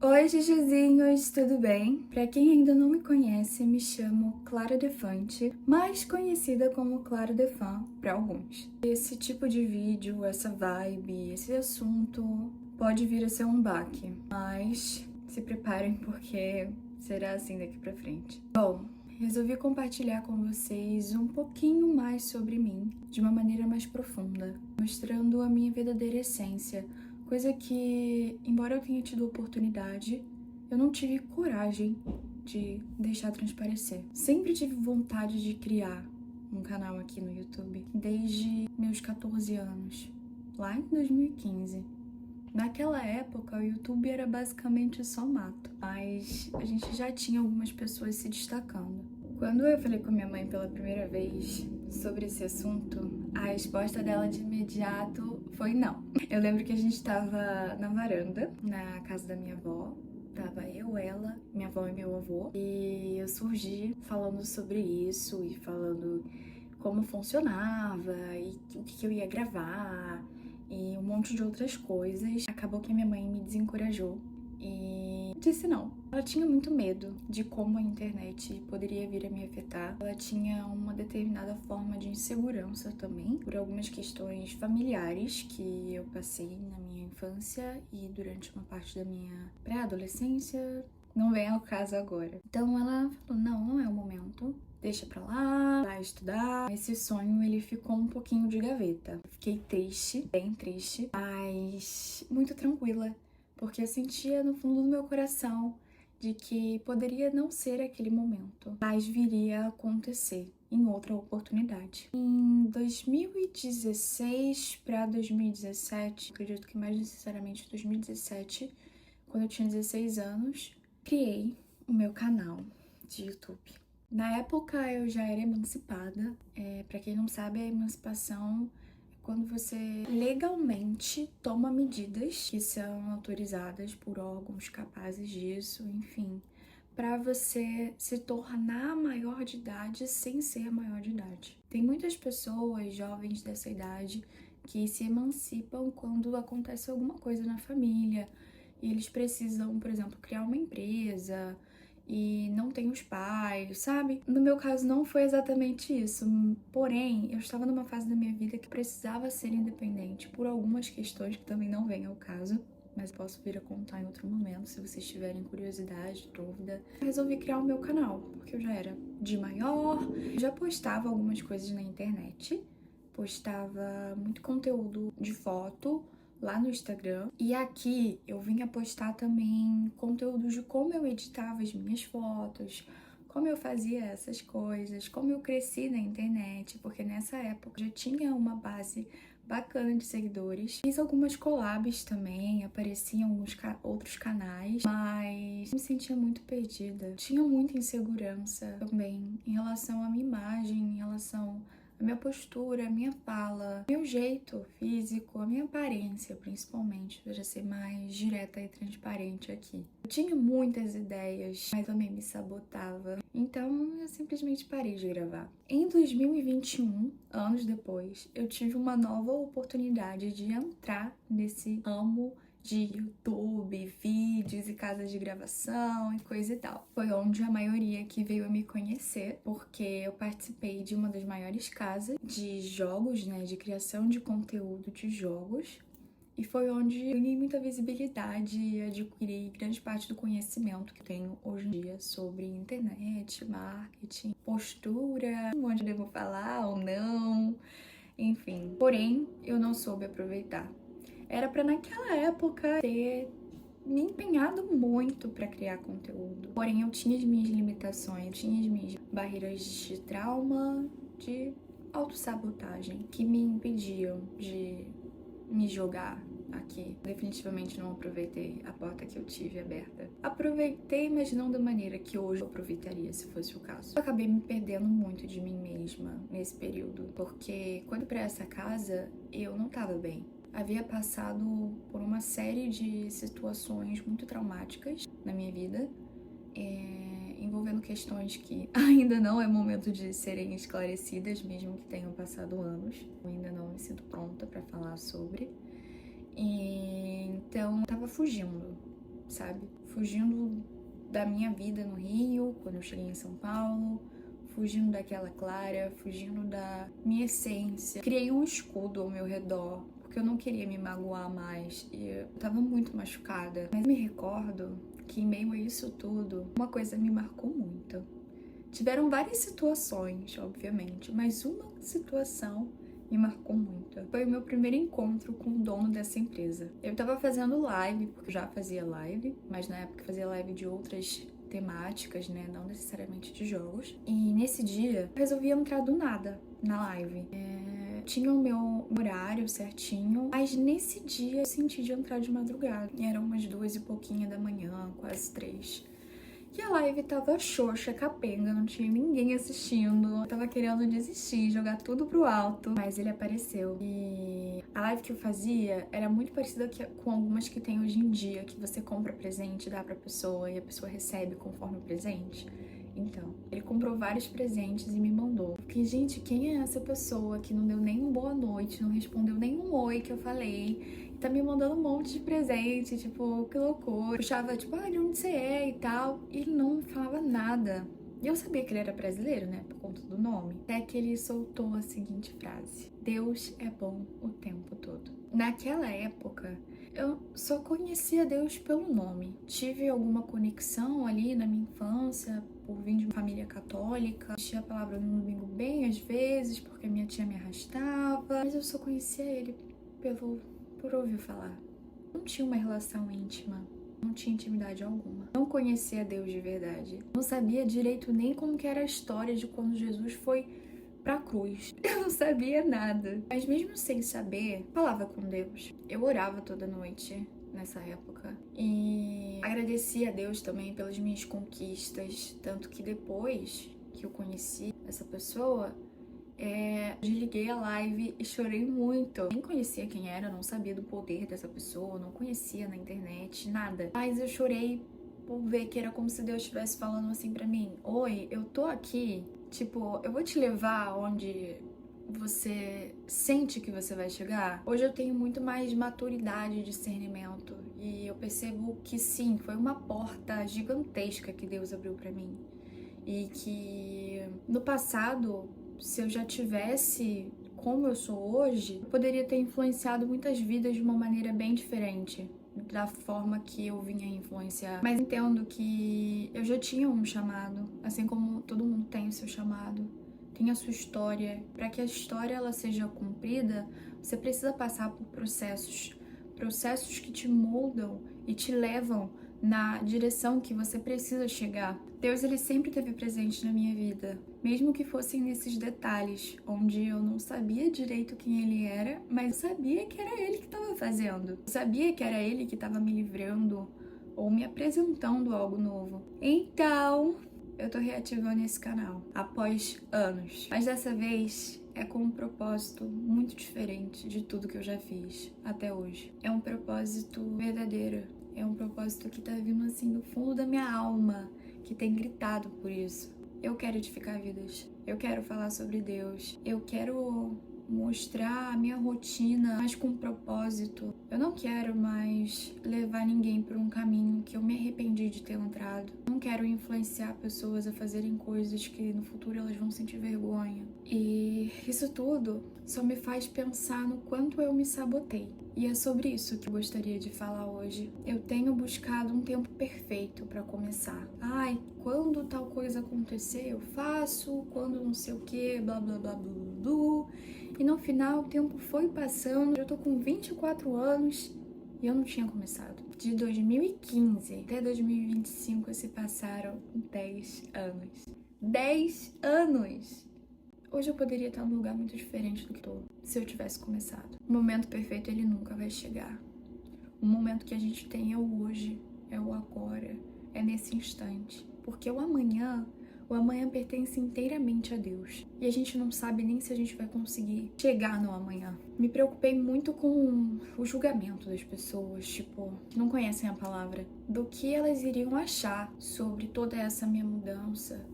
Oi, Jujuzinhos, tudo bem? Pra quem ainda não me conhece, me chamo Clara Defante, mais conhecida como Clara Defan pra alguns. Esse tipo de vídeo, essa vibe, esse assunto pode vir a ser um baque, mas se preparem porque será assim daqui pra frente. Bom, resolvi compartilhar com vocês um pouquinho mais sobre mim, de uma maneira mais profunda, mostrando a minha verdadeira essência. Coisa que, embora eu tenha tido oportunidade, eu não tive coragem de deixar transparecer. Sempre tive vontade de criar um canal aqui no YouTube, desde meus 14 anos, lá em 2015. Naquela época, o YouTube era basicamente só mato, mas a gente já tinha algumas pessoas se destacando. Quando eu falei com minha mãe pela primeira vez sobre esse assunto, a resposta dela de imediato foi não. Eu lembro que a gente tava na varanda, na casa da minha avó. Tava eu, ela, minha avó e meu avô. E eu surgi falando sobre isso e falando como funcionava e o que eu ia gravar e um monte de outras coisas. Acabou que minha mãe me desencorajou e disse não. Ela tinha muito medo de como a internet poderia vir a me afetar. Ela tinha uma determinada forma de insegurança também, por algumas questões familiares que eu passei na minha infância e durante uma parte da minha pré-adolescência. Não vem ao caso agora. Então ela falou, não é o momento. Deixa pra lá, vai estudar. Esse sonho, ele ficou um pouquinho de gaveta. Fiquei triste, bem triste, mas muito tranquila, porque eu sentia no fundo do meu coração de que poderia não ser aquele momento, mas viria a acontecer em outra oportunidade. Em 2016 para 2017, acredito que mais necessariamente 2017, quando eu tinha 16 anos, criei o meu canal de YouTube. Na época eu já era emancipada. Para quem não sabe, a emancipação quando você legalmente toma medidas que são autorizadas por órgãos capazes disso, enfim, para você se tornar maior de idade sem ser maior de idade. Tem muitas pessoas, jovens dessa idade, que se emancipam quando acontece alguma coisa na família e eles precisam, por exemplo, criar uma empresa e não tem os pais, sabe? No meu caso não foi exatamente isso, porém eu estava numa fase da minha vida que precisava ser independente por algumas questões que também não vêm ao caso, mas posso vir a contar em outro momento se vocês tiverem curiosidade, dúvida. Eu resolvi criar o meu canal, porque eu já era de maior, já postava algumas coisas na internet, postava muito conteúdo de foto lá no Instagram. E aqui eu vinha postar também conteúdos de como eu editava as minhas fotos, como eu fazia essas coisas, como eu cresci na internet, porque nessa época já tinha uma base bacana de seguidores. Fiz algumas collabs também, apareci em alguns outros canais, mas me sentia muito perdida. Tinha muita insegurança também em relação à minha imagem, em relação a minha postura, a minha fala, meu jeito físico, a minha aparência, principalmente, para ser mais direta e transparente aqui. Eu tinha muitas ideias, mas também me sabotava. Então, eu simplesmente parei de gravar. Em 2021, anos depois, eu tive uma nova oportunidade de entrar nesse ramo de YouTube, vídeos e casas de gravação e coisa e tal. Foi onde a maioria que veio a me conhecer, porque eu participei de uma das maiores casas de jogos, né, de criação de conteúdo de jogos. E foi onde eu ganhei muita visibilidade e adquiri grande parte do conhecimento que tenho hoje em dia sobre internet, marketing, postura, onde devo falar ou não, enfim. Porém, eu não soube aproveitar. Era pra naquela época ter me empenhado muito pra criar conteúdo. Porém, eu tinha as minhas limitações, tinha as minhas barreiras de trauma, de autossabotagem, que me impediam de me jogar aqui. Definitivamente não aproveitei a porta que eu tive aberta. Aproveitei, mas não da maneira que hoje eu aproveitaria, se fosse o caso. Eu acabei me perdendo muito de mim mesma nesse período, porque quando pra essa casa, eu não tava bem. Havia passado por uma série de situações muito traumáticas na minha vida, envolvendo questões que ainda não é momento de serem esclarecidas, mesmo que tenham passado anos. Eu ainda não me sinto pronta para falar sobre. E então eu tava fugindo sabe? Fugindo da minha vida no Rio, quando eu cheguei em São Paulo, fugindo daquela Clara, fugindo da minha essência. Criei um escudo ao meu redor, porque eu não queria me magoar mais e eu tava muito machucada. Mas me recordo que em meio a isso tudo, uma coisa me marcou muito. Tiveram várias situações, obviamente, mas uma situação me marcou muito. Foi o meu primeiro encontro com o dono dessa empresa. Eu tava fazendo live, porque eu já fazia live, mas na época eu fazia live de outras temáticas, né? Não necessariamente de jogos. E nesse dia, eu resolvi entrar do nada na live. Tinha o meu horário certinho, mas nesse dia eu senti de entrar de madrugada. E eram umas 2 e pouquinho da manhã, quase 3. E a live tava xoxa, capenga, não tinha ninguém assistindo. Eu tava querendo desistir, jogar tudo pro alto. Mas ele apareceu. E a live que eu fazia era muito parecida com algumas que tem hoje em dia, que você compra presente, dá pra pessoa e a pessoa recebe conforme o presente. Então, ele comprou vários presentes e me mandou. Fiquei, gente, quem é essa pessoa que não deu nem um boa noite, não respondeu nem um oi que eu falei? Tá me mandando um monte de presente, tipo, que loucura. Puxava, tipo, de onde você é e tal. E ele não falava nada. E eu sabia que ele era brasileiro, né, por conta do nome. Até que ele soltou a seguinte frase: Deus é bom o tempo todo. Naquela época, eu só conhecia Deus pelo nome. Tive alguma conexão ali na minha infância, por vir de uma família católica. Assistia a palavra no domingo bem às vezes, porque minha tia me arrastava. Mas eu só conhecia ele por ouvir falar. Não tinha uma relação íntima, não tinha intimidade alguma. Não conhecia Deus de verdade. Não sabia direito nem como que era a história de quando Jesus foi pra cruz. Eu não sabia nada. Mas mesmo sem saber, falava com Deus. Eu orava toda noite nessa época. E agradecia a Deus também pelas minhas conquistas. Tanto que depois que eu conheci essa pessoa, desliguei a live e chorei muito. Nem conhecia quem era, não sabia do poder dessa pessoa, não conhecia na internet, nada. Mas eu chorei por ver que era como se Deus estivesse falando assim pra mim: Oi, eu tô aqui, tipo, eu vou te levar onde você sente que você vai chegar. Hoje eu tenho muito mais maturidade e discernimento e eu percebo que sim, foi uma porta gigantesca que Deus abriu pra mim. E que no passado, se eu já tivesse como eu sou hoje, eu poderia ter influenciado muitas vidas de uma maneira bem diferente da forma que eu vinha influenciar. Mas entendo que eu já tinha um chamado, assim como todo mundo tem o seu chamado, tem a sua história. Para que a história ela seja cumprida, você precisa passar por processos que te moldam e te levam na direção que você precisa chegar. Deus, ele sempre esteve presente na minha vida, mesmo que fossem nesses detalhes, onde eu não sabia direito quem ele era, mas eu sabia que era ele que estava fazendo. Eu sabia que era ele que estava me livrando ou me apresentando algo novo. Então, eu tô reativando esse canal após anos, mas dessa vez é com um propósito muito diferente de tudo que eu já fiz até hoje. É um propósito verdadeiro. É um propósito que tá vindo assim do fundo da minha alma, que tem gritado por isso. Eu quero edificar vidas. Eu quero falar sobre Deus. Eu quero mostrar a minha rotina, mas com propósito. Eu não quero mais levar ninguém por um caminho que eu me arrependi de ter entrado. Não quero influenciar pessoas a fazerem coisas que no futuro elas vão sentir vergonha. E isso tudo só me faz pensar no quanto eu me sabotei. E é sobre isso que eu gostaria de falar hoje. Eu tenho buscado um tempo perfeito para começar. Ai, quando tal coisa acontecer, eu faço. Quando não sei o que, blá blá blá blá blá. E no final, o tempo foi passando. Eu tô com 24 anos e eu não tinha começado. De 2015 até 2025 se passaram 10 anos. 10 anos! Hoje eu poderia estar num lugar muito diferente do que tô, se eu tivesse começado. O momento perfeito, ele nunca vai chegar. O momento que a gente tem é o hoje, é o agora, é nesse instante. Porque o amanhã pertence inteiramente a Deus. E a gente não sabe nem se a gente vai conseguir chegar no amanhã. Me preocupei muito com o julgamento das pessoas, tipo, que não conhecem a palavra, do que elas iriam achar sobre toda essa minha mudança.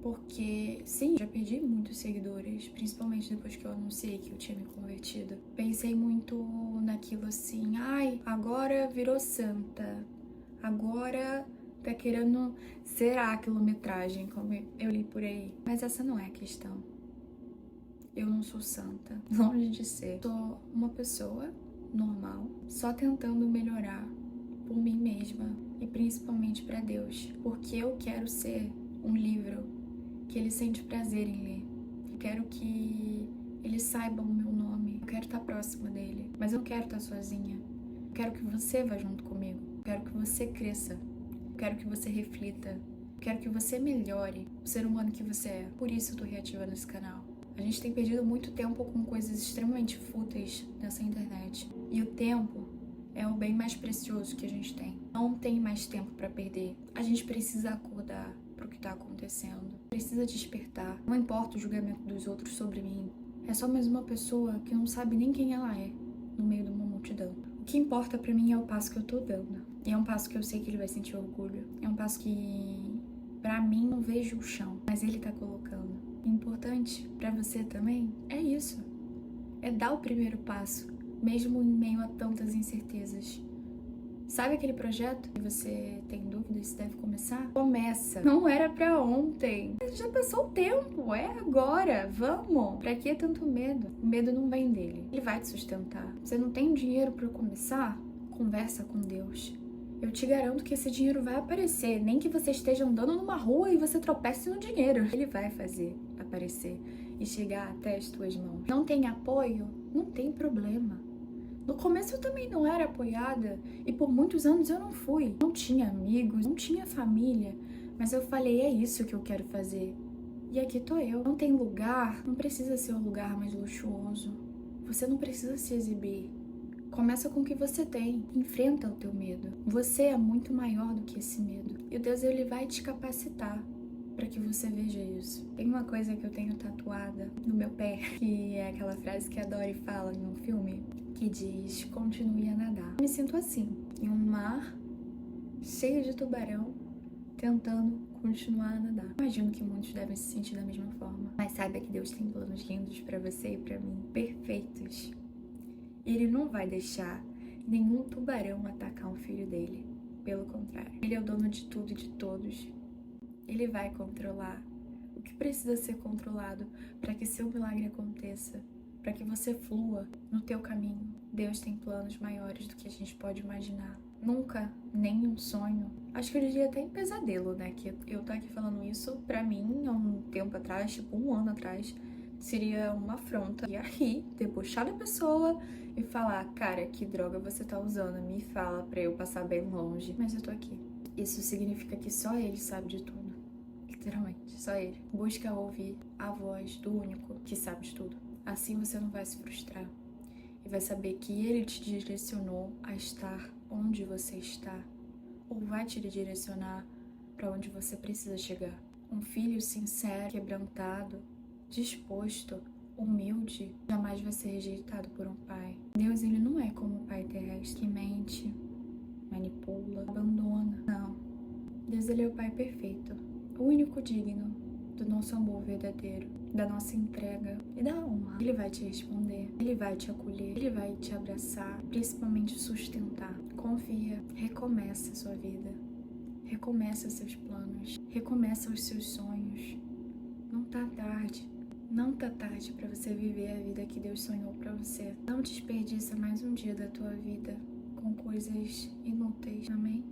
Porque, sim, já perdi muitos seguidores, principalmente depois que eu anunciei que eu tinha me convertido. Pensei muito naquilo assim, ai, agora virou santa. Agora tá querendo zerar a quilometragem, como eu li por aí. Mas essa não é a questão. Eu não sou santa, longe de ser. Sou uma pessoa normal, só tentando melhorar por mim mesma e principalmente para Deus, porque eu quero ser um livro que Ele sente prazer em ler. Eu quero que Ele saiba o meu nome. Eu quero estar próxima dele, mas eu não quero estar sozinha. Eu quero que você vá junto comigo. Eu quero que você cresça. Eu quero que você reflita. Eu quero que você melhore o ser humano que você é. Por isso eu tô reativando esse canal. A gente tem perdido muito tempo com coisas extremamente fúteis nessa internet. E o tempo é o bem mais precioso que a gente tem. Não tem mais tempo para perder. A gente precisa acordar pro que tá acontecendo. Precisa despertar. Não importa o julgamento dos outros sobre mim. É só mais uma pessoa que não sabe nem quem ela é no meio de uma multidão. O que importa para mim é o passo que eu tô dando. E é um passo que eu sei que ele vai sentir orgulho. É um passo que, para mim, não vejo o chão, mas ele tá colocando. Importante para você também é isso. É dar o primeiro passo, mesmo em meio a tantas incertezas. Sabe aquele projeto que você tem dúvidas se deve começar? Começa. Não era pra ontem. Já passou o tempo, é agora. Vamos. Pra que tanto medo? O medo não vem dele. Ele vai te sustentar. Você não tem dinheiro pra começar? Conversa com Deus. Eu te garanto que esse dinheiro vai aparecer. Nem que você esteja andando numa rua e você tropece no dinheiro. Ele vai fazer aparecer e chegar até as tuas mãos. Não tem apoio? Não tem problema. No começo eu também não era apoiada e por muitos anos eu não fui. Não tinha amigos, não tinha família, mas eu falei, é isso que eu quero fazer. E aqui tô eu. Não tem lugar, não precisa ser o lugar mais luxuoso. Você não precisa se exibir. Começa com o que você tem. Enfrenta o teu medo. Você é muito maior do que esse medo. E o Deus, ele vai te capacitar para que você veja isso. Tem uma coisa que eu tenho tatuada no meu pé, que é aquela frase que a Dory fala em um filme, que diz, continue a nadar. Eu me sinto assim, em um mar cheio de tubarão, tentando continuar a nadar. Imagino que muitos devem se sentir da mesma forma. Mas saiba que Deus tem planos lindos para você e para mim, perfeitos. E Ele não vai deixar nenhum tubarão atacar um filho dele. Pelo contrário, Ele é o dono de tudo e de todos. Ele vai controlar o que precisa ser controlado para que seu milagre aconteça, para que você flua no teu caminho. Deus tem planos maiores do que a gente pode imaginar. Nunca, nem um sonho. Acho que eu diria até em pesadelo, né? Que eu tô aqui falando isso, pra mim, há um tempo atrás, tipo 1 ano atrás, seria uma afronta. Ia rir, debochar da pessoa e falar, cara, que droga você tá usando? Me fala pra eu passar bem longe. Mas eu tô aqui. Isso significa que só Ele sabe de tudo. Literalmente, só Ele. Busca ouvir a voz do único que sabe de tudo. Assim você não vai se frustrar. E vai saber que Ele te direcionou a estar onde você está. Ou vai te direcionar para onde você precisa chegar. Um filho sincero, quebrantado, disposto, humilde, jamais vai ser rejeitado por um pai. Deus, ele não é como o pai terrestre que mente, manipula, abandona. Não. Deus, ele é o pai perfeito, o único digno do nosso amor verdadeiro, da nossa entrega e da honra. Ele vai te responder, ele vai te acolher, ele vai te abraçar, principalmente sustentar. Confia, recomeça a sua vida, recomeça seus planos, recomeça os seus sonhos. Não tá tarde. Não tá tarde para você viver a vida que Deus sonhou para você. Não desperdiça mais um dia da tua vida com coisas inúteis. Amém?